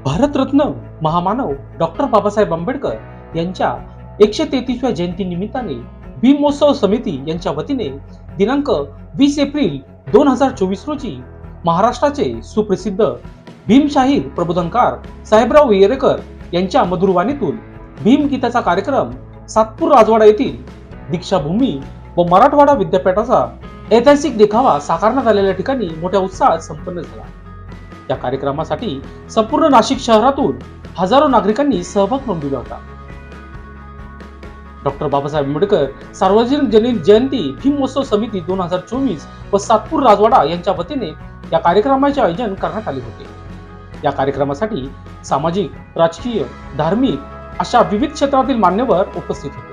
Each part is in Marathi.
भारतरत्न महामानव डॉक्टर बाबासाहेब आंबेडकर यांच्या 133व्या जयंती निमित्ताने भीम महोत्सव समिती यांच्या वतीने दिनांक 20 एप्रिल 2024 रोजी महाराष्ट्राचे सुप्रसिद्ध भीम शाहीर प्रबोधनकार साहेबराव येरेकर यांच्या मधुर वाणीतून भीम गीताचा कार्यक्रम सातपूर राजवाडा येथील दीक्षाभूमी व मराठवाडा विद्यापीठाचा ऐतिहासिक देखावा साकारण्यात आलेल्या ठिकाणी मोठ्या उत्साहात संपन्न झाला। या कार्यक्रमासाठी संपूर्ण नाशिक शहरातून हजारो नागरिकांनी सहभाग नोंदवला होता। डॉक्टर बाबासाहेब आंबेडकर सार्वजनिक जयंती भीम महोत्सव समिती 2024 व सातपूर राजवाडा यांच्या वतीने या कार्यक्रमाचे आयोजन करण्यात आले होते। या कार्यक्रमासाठी सामाजिक, राजकीय, धार्मिक अशा विविध क्षेत्रातील मान्यवर उपस्थित होते।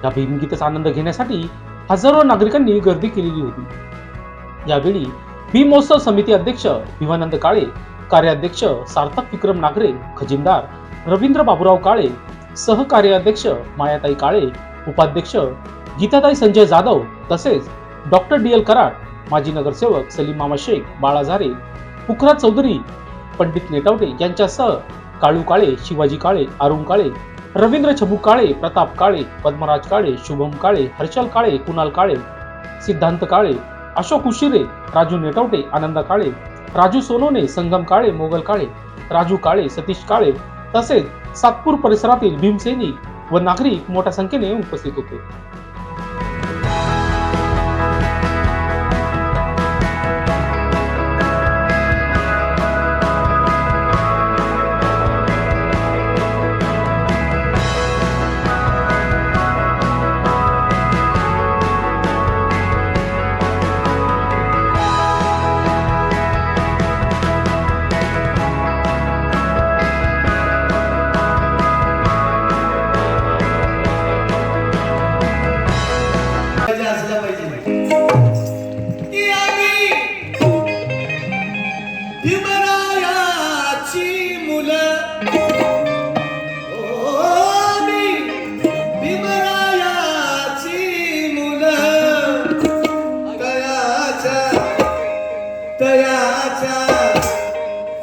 या भीमगीताचा आनंद घेण्यासाठी हजारो नागरिकांनी गर्दी केलेली होती। यावेळी भीम महोत्सव समिती अध्यक्ष भिवानंद काळे, कार्याध्यक्ष सार्थक विक्रम नागरे, खजिनदार रवींद्र बाबूराव काळे, सहकार्याध्यक्ष मायाताई काळे, उपाध्यक्ष गीताताई संजय जाधव तसेच डॉक्टर DL कराड, माजी नगरसेवक सलीम मामा शेख, बाळा झारे, पुखराज चौधरी, पंडित नेटावटे यांच्यासह काळू काळे, शिवाजी काळे, अरुण काळे, रवींद्र छबू काळे, प्रताप काळे, पद्मराज काळे, शुभम काळे, हर्षल काळे, कुणाल काळे, सिद्धांत काळे, अशोक उशिरे, राजू नेटावटे, आनंद काळे, राजू सोनोने, संगम काळे, मोगल काळे, राजू काळे, सतीश काळे तसेच सातपूर परिसरातील भीमसैनिक व नागरिक मोठ्या संख्येने उपस्थित होते।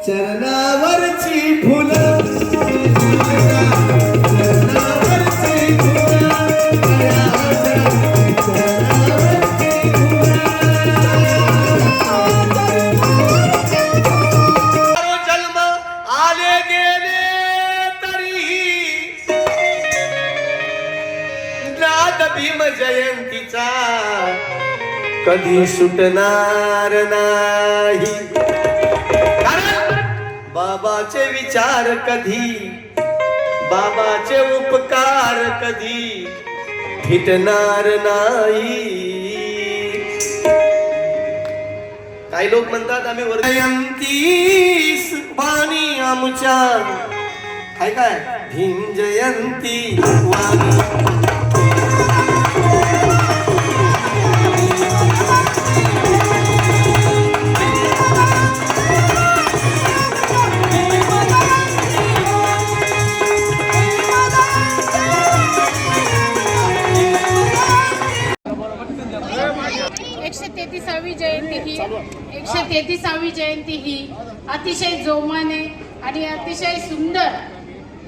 चरणावरची फुल जन्म आले गेले तरी नाद भीम जयंतीचा कधी सुटणार नाही। बाबाचे विचार कधी, बाबाचे उपकार कधी फिटणार नाही। काही लोक म्हणतात आम्ही जयंती वाणी आमच्या काय काय भीम जयंती वाणी। एकशे 33वी जयंती ही अतिशय जोमाने आणि अतिशय सुंदर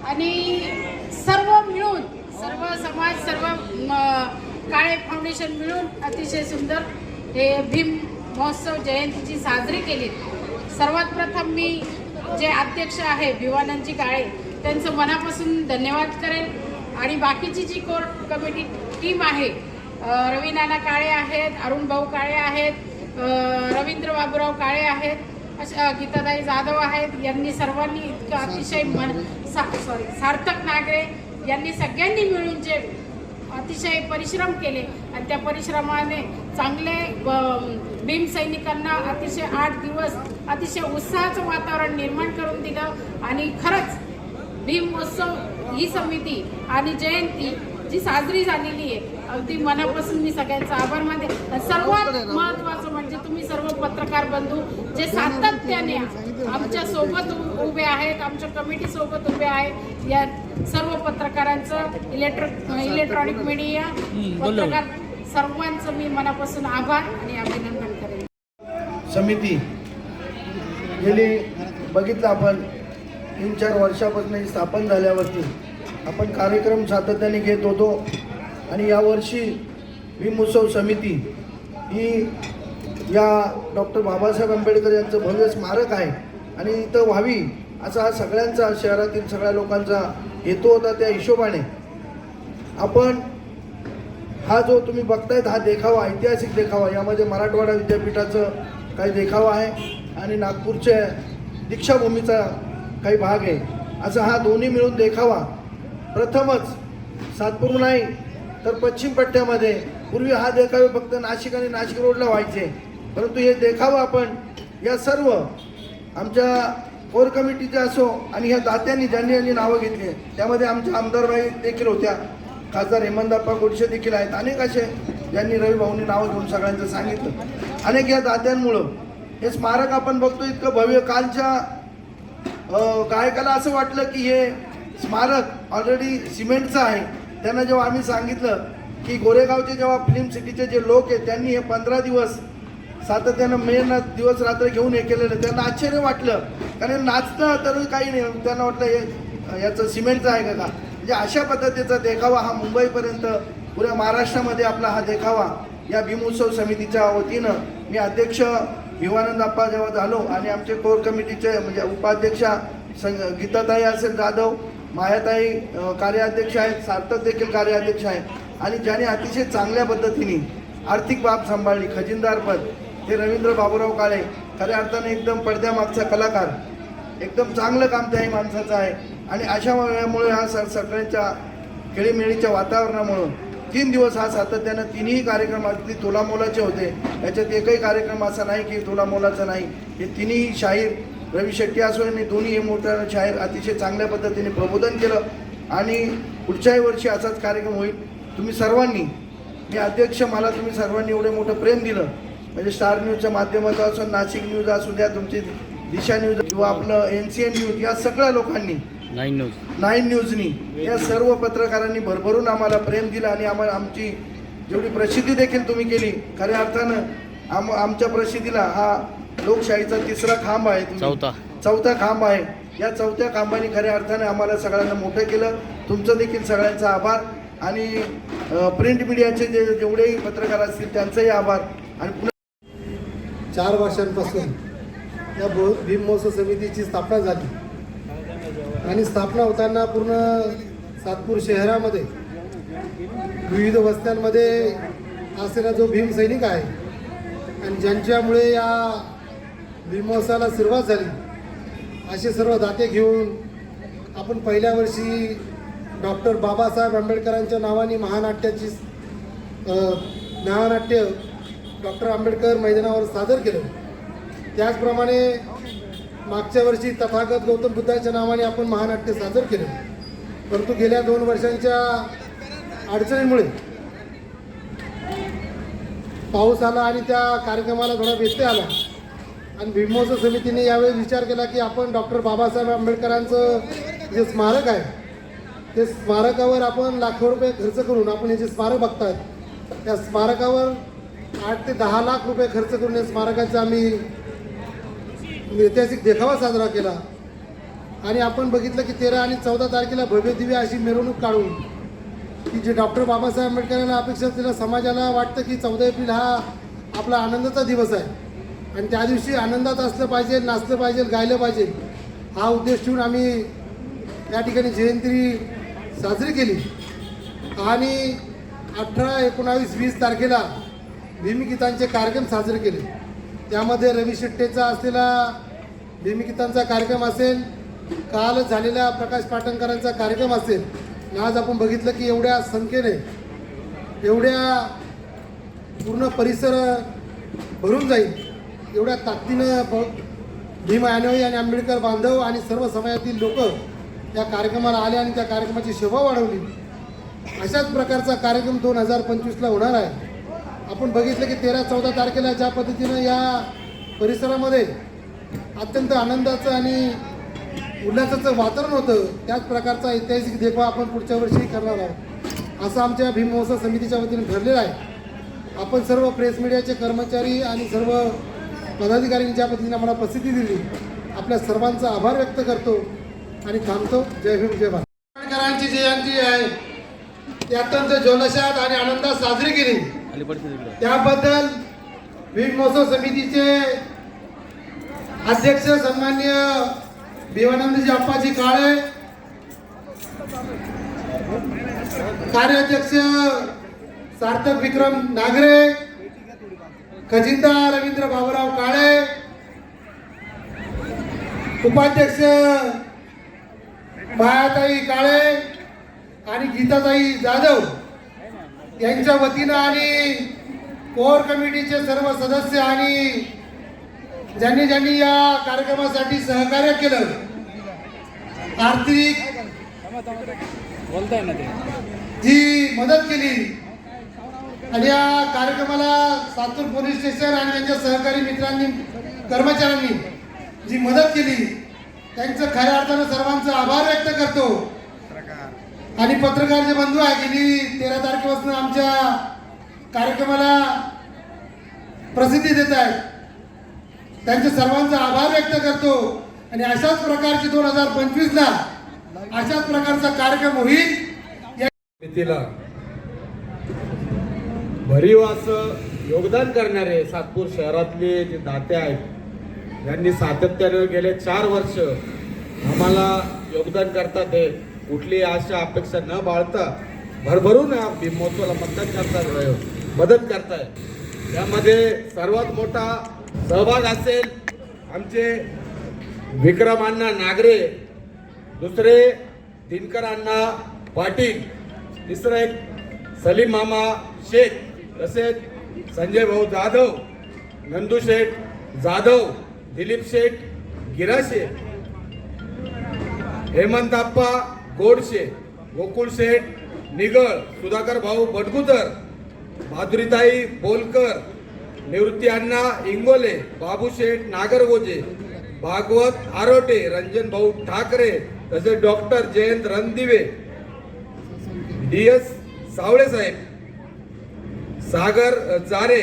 आणि सर्व मिळून सर्व समाज सर्व काळे फाउंडेशन मिळून अतिशय सुंदर हे भीम महोत्सव जयंतीची साजरी केली। सर्वात प्रथम मी जे अध्यक्ष आहे भिवानंदजी काळे त्यांचं मनापासून धन्यवाद करेन आणि बाकीची जी कोर कमिटी टीम आहे रवी नाना काळे आहेत, अरुण भाऊ काळे आहेत, रवींद्र बाबूराव काळे आहेत, अशा गीताताई जाधव आहेत, यांनी सर्वांनी इतकं अतिशय सार्थक नागरे यांनी सगळ्यांनी मिळून जे अतिशय परिश्रम केले आणि त्या परिश्रमाने चांगले भीम सैनिकांना अतिशय 8 दिवस अतिशय उत्साहाचं वातावरण निर्माण करून दिलं आणि खरंच भीम महोत्सव ही समिती आणि जयंती जी साजरी झालेली आहे अगदी मनापासून मी सगळ्यांचा आभार मानते। सर्वात महत्त्वाचं म्हणजे तुम्ही सर्व पत्रकार बंधू जे सातत्याने आमच्या सोबत उभे आहेत, आमच्या कमिटी सोबत उभे आहेत, या सर्व पत्रकारांचं इलेक्ट्रॉनिक मीडिया पत्रकार सर्वांचं मी मनापासून आभार आणि अभिनंदन करेन। समिती गेली बघितलं आपण 3-4 वर्षापासून ही स्थापन झाल्यावरती आपण कार्यक्रम सातत्याने घेत होतो आणि यावर्षी भीम उत्सव समिती ही या डॉक्टर बाबासाहेब आंबेडकर यांचं भव्य स्मारक आहे आणि इथं व्हावी असा हा सगळ्यांचा, शहरातील सगळ्या लोकांचा हेतू होता. त्या हिशोबाने आपण हा जो तुम्ही बघतायत हा देखावा, ऐतिहासिक देखावा, यामध्ये मराठवाडा विद्यापीठाचं काही देखावा आहे आणि नागपूरच्या दीक्षाभूमीचा काही भाग आहे. असं हा दोन्ही मिळून देखावा प्रथमच सातपूर नाही तर पश्चिम पट्ट्यामध्ये, पूर्वी हा देखावे फक्त नाशिक आणि नाशिक रोडला व्हायचे, परंतु हे देखावा आपण या सर्व आमच्या कोर कमिटीच्या असो आणि ह्या दात्यांनी ज्यांनी नावं घेतली, त्यामध्ये आमच्या आमदारबाई देखील होत्या, खासदार हेमंतप्पा गोडसे देखील आहेत, अनेक असे ज्यांनी रवी भाऊंनी नावं घेऊन सगळ्यांचं सांगितलं. अनेक या दात्यांमुळं हे स्मारक आपण बघतो इतकं भव्य. कालच्या गायकाला असं वाटलं की हे स्मारक ऑलरेडी सिमेंटचं आहे. त्यांना जेव्हा आम्ही सांगितलं की गोरेगावचे जेव्हा फिल्म सिटीचे जे लोक आहेत त्यांनी हे 15 दिवस सातत्यानं मेहनत दिवस रात्र घेऊन हे केलेलं, त्यांना आश्चर्य वाटलं. कारण नाचतं तर काही नाही, त्यांना वाटलं हे याचं सिमेंटचं आहे का. म्हणजे अशा पद्धतीचा देखावा हा मुंबईपर्यंत पुऱ्या महाराष्ट्रामध्ये आपला हा देखावा या भीमोत्सव समितीच्या वतीनं मी अध्यक्ष भिवानंद आप्पा जेव्हा झालो आणि आमचे कोर कमिटीचे म्हणजे उपाध्यक्षा गीताताई असेल जाधव, मायाताई कार्याध्यक्ष आहेत, सार्थक देखील कार्याध्यक्ष आहेत आणि ज्याने अतिशय चांगल्या पद्धतीने आर्थिक बाब सांभाळली, खजिनदारपद, ते रवींद्र बाबूराव काळे, खऱ्या अर्थाने एकदम पडद्यामागचा कलाकार, एकदम चांगलं काम त्याही माणसाचं आहे. आणि अशा वेळामुळे हा सगळ्यांच्या खेळीमेळीच्या वातावरणामुळं 3 दिवस हा सातत्यानं तिन्ही कार्यक्रम अगदी तोलामोलाचे होते. याच्यात एकही कार्यक्रम असा नाही की तोलामोलाचा नाही. हे तिन्ही शाहीर रवी शेट्टी असो यांनी दोन्ही हे मोठ्या शाहीर अतिशय चांगल्या पद्धतीने प्रबोधन केलं आणि पुढच्याही वर्षी असाच कार्यक्रम होईल. तुम्ही सर्वांनी, मी अध्यक्ष, मला तुम्ही सर्वांनी एवढं मोठं प्रेम दिलं, म्हणजे स्टार न्यूजच्या माध्यमातून असो, नाशिक न्यूज असू द्या, तुमची दिशा न्यूज किंवा आपलं NCN न्यूज, या सगळ्या लोकांनी, 9 न्यूजनी, या सर्व पत्रकारांनी भरभरून आम्हाला प्रेम दिलं आणि आम्हाला आमची जेवढी प्रसिद्धी देखील तुम्ही केली, खऱ्या अर्थानं आमच्या प्रसिद्धीला हा लोकशाहीचा 3रा खांब आहे, चौथा खांब आहे. या 4थ्या खांबाने खऱ्या अर्थाने आम्हाला सगळ्यांना मोठं केलं. तुमचं देखील सगळ्यांचा आभार आणि प्रिंट मीडियाचे जेवढेही पत्रकार असतील त्यांचाही आभार. आणि पुन्हा 4 वर्षांपासून या भीम महोत्सव समितीची स्थापना झाली आणि स्थापना होताना पूर्ण सातपूर शहरामध्ये विविध वस्त्यांमध्ये असलेला जो भीम सैनिक आहे आणि ज्यांच्यामुळे या भीम महोत्सवाला सुरुवात झाली, असे सर्व दाते घेऊन आपण पहिल्या वर्षी डॉक्टर बाबासाहेब आंबेडकरांच्या नावाने महानाट्य डॉक्टर आंबेडकर मैदानावर सादर केलं. त्याचप्रमाणे मागच्या वर्षी तथागत गौतम बुद्धाच्या नावाने आपण महानाट्य सादर केलं. परंतु गेल्या 2 वर्षांच्या अडचणीमुळे पाऊस आला आणि त्या कार्यक्रमाला थोडा व्यत्यय आला आणि भीम महोत्सव समितीने यावेळी विचार केला की आपण डॉक्टर बाबासाहेब आंबेडकरांचं जे स्मारक आहे ते स्मारकावर आपण लाखो रुपये खर्च करून, आपण हे जे स्मारक बघतायत त्या स्मारकावर 8 ते 10 लाख रुपये खर्च करून या स्मारकाचा आम्ही ऐतिहासिक देखावा साजरा केला. आणि आपण बघितलं की 13 आणि 14 तारखेला भव्य दिव्य अशी मिरवणूक काढून की जे डॉक्टर बाबासाहेब आंबेडकरांना अपेक्षा असलेल्या समाजाला वाटतं की 14 एप्रिल हा आपला आनंदाचा दिवस आहे आणि त्या दिवशी आनंदात असलं पाहिजे, नाचलं पाहिजे, गायलं पाहिजे, हा उद्देश ठेवून आम्ही या ठिकाणी जयंती साजरी केली. आणि 18, 19, 20 तारखेला भीमगीतांचे कार्यक्रम साजरे केले. त्यामध्ये रवी शेट्टीचा असलेला भीमगीतांचा कार्यक्रम असेल, काल झालेल्या प्रकाश पाटणकरांचा कार्यक्रम असेल. आज आपण बघितलं की एवढ्या संख्येने, एवढ्या पूर्ण परिसर भरून जाईल, एवढ्या ताकदीनं भीम अनुयायी आणि आंबेडकर बांधव आणि सर्व समाजातील लोक त्या कार्यक्रमाला आले आणि त्या कार्यक्रमाची शोभा वाढवली. अशाच प्रकारचा कार्यक्रम 2025ला होणार आहे. आपण बघितलं की 13-14 तारखेला ज्या पद्धतीनं या परिसरामध्ये अत्यंत आनंदाचं आणि उल्हासाचं वातावरण होतं, त्याच प्रकारचा ऐतिहासिक देखावा आपण पुढच्या वर्षी करणार आहोत असं आमच्या भीम महोत्सव समितीच्या वतीने ठरलेलं आहे. आपण सर्व प्रेस मीडियाचे कर्मचारी आणि सर्व पदाधिकाऱ्यांनी ज्या पद्धतीने आम्हाला प्रसिद्धी दिली, आपल्या सर्वांचा आभार व्यक्त करतो. आणि थांबतो. जय भीम जय भारत. आंबेडकरांची जयंती आहे ती अत्यंत जल्लोषात आणि आनंदात साजरी केली. त्याबद्दल भीम महोत्सव समितीचे अध्यक्ष सन्माननीय भिवानंदजी अप्पाजी काळे, कार्याध्यक्ष सार्थक विक्रम नागरे, खजिनदार रवींद्र बाबूराव काळे, उपाध्यक्ष मायाताई काळे आणि गीताताई जाधव यांच्या वतीनं आणि कोर कमिटीचे सर्व सदस्य आणि ज्यांनी ज्यांनी या कार्यक्रमासाठी सहकार्य केलं, आर्थिक जी मदत केली आणि या कार्यक्रमाला सातूर पोलीस स्टेशन आणि त्यांच्या सहकारी मित्रांनी कर्मचाऱ्यांनी जी मदत केली त्यांचं खऱ्या अर्थानं सर्वांचा आभार व्यक्त करतो. आणि पत्रकार जे बंधू आहे गेली 13 तारखेपासून आमच्या कार्यक्रमाला प्रसिद्धी देत आहेत त्यांच्या सर्वांचा आभार व्यक्त करतो. आणि अशाच प्रकारची 2025ला अशाच प्रकारचा कार्यक्रम होईल. समितीला भरीव असं योगदान करणारे सातपूर शहरातले जे दाते आहेत यांनी सातत्यानं गेले 4 वर्ष आम्हाला योगदान करतात. हे कुठली आशा अपेक्षा न बाळता भरभरून या भीम महोत्सवाला मदत करताय. यामध्ये सर्वात मोठा सहभाग असेल आमचे विक्रम अण्णा नागरे, दुसरे दिनकर अण्णा पाटील, तिसरं एक सलीम मामा शेख, तसेच संजय भाऊ जाधव, नंदू शेठ जाधव, दिलीप शेठ गिराशे, हेमंत आप्पा गोडशे, गोकुळ शेठ निगळ, सुधाकर भाऊ बडगुदर, माधुरीताई बोलकर, निवृत्ती अण्णा इंगोले, बाबू शेठ नागरगोजे, भागवत आरोटे, रंजन भाऊ ठाकरे, तसेच डॉक्टर जयंत रणदिवे, DS सावळे साहेब, सागर जारे,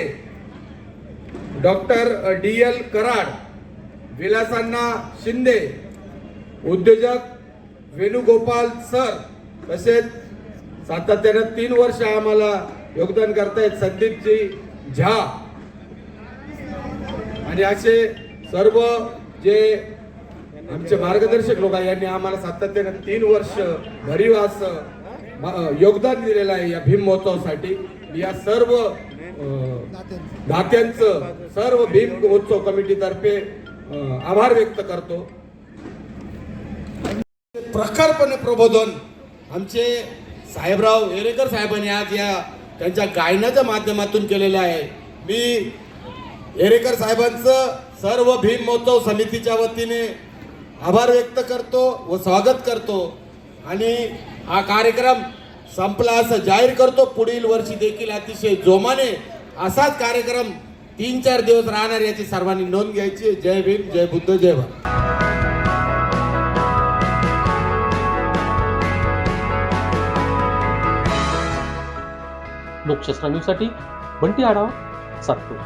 डॉक्टर DL कराड, विलासांना शिंदे, उद्योजक वेणुगोपाल सर, तसेच सातत्यानं 3 वर्ष आम्हाला योगदान करतायत संदीपजी झा. आणि असे सर्व जे आमचे मार्गदर्शक लोक आहेत यांनी आम्हाला सातत्यानं 3 वर्ष भरीव असं योगदान दिलेलं आहे या भीम महोत्सवासाठी. या सर्व दात्यांचं सर्व भीम महोत्सव कमिटीतर्फे आभार व्यक्त करतो. प्रखरपणे प्रबोधन आमचे साहेबराव येरेकर साहेबांनी आज या त्यांच्या गायनाच्या माध्यमातून केलेलं आहे. मी येरेकर साहेबांचं सर्व भीम महोत्सव समितीच्या वतीने आभार व्यक्त करतो व स्वागत करतो. आणि हा कार्यक्रम संपला असं जाहीर करतो. पुढील वर्षी देखील अतिशय जोमाने असाच कार्यक्रम 3-4 दिवस राहणार याची सर्वांनी नोंद घ्यायची. जय भीम, जय बुद्ध, जय भारत. लोकशास्त्र न्यूजसाठी बंटी आढाव, सातपूर.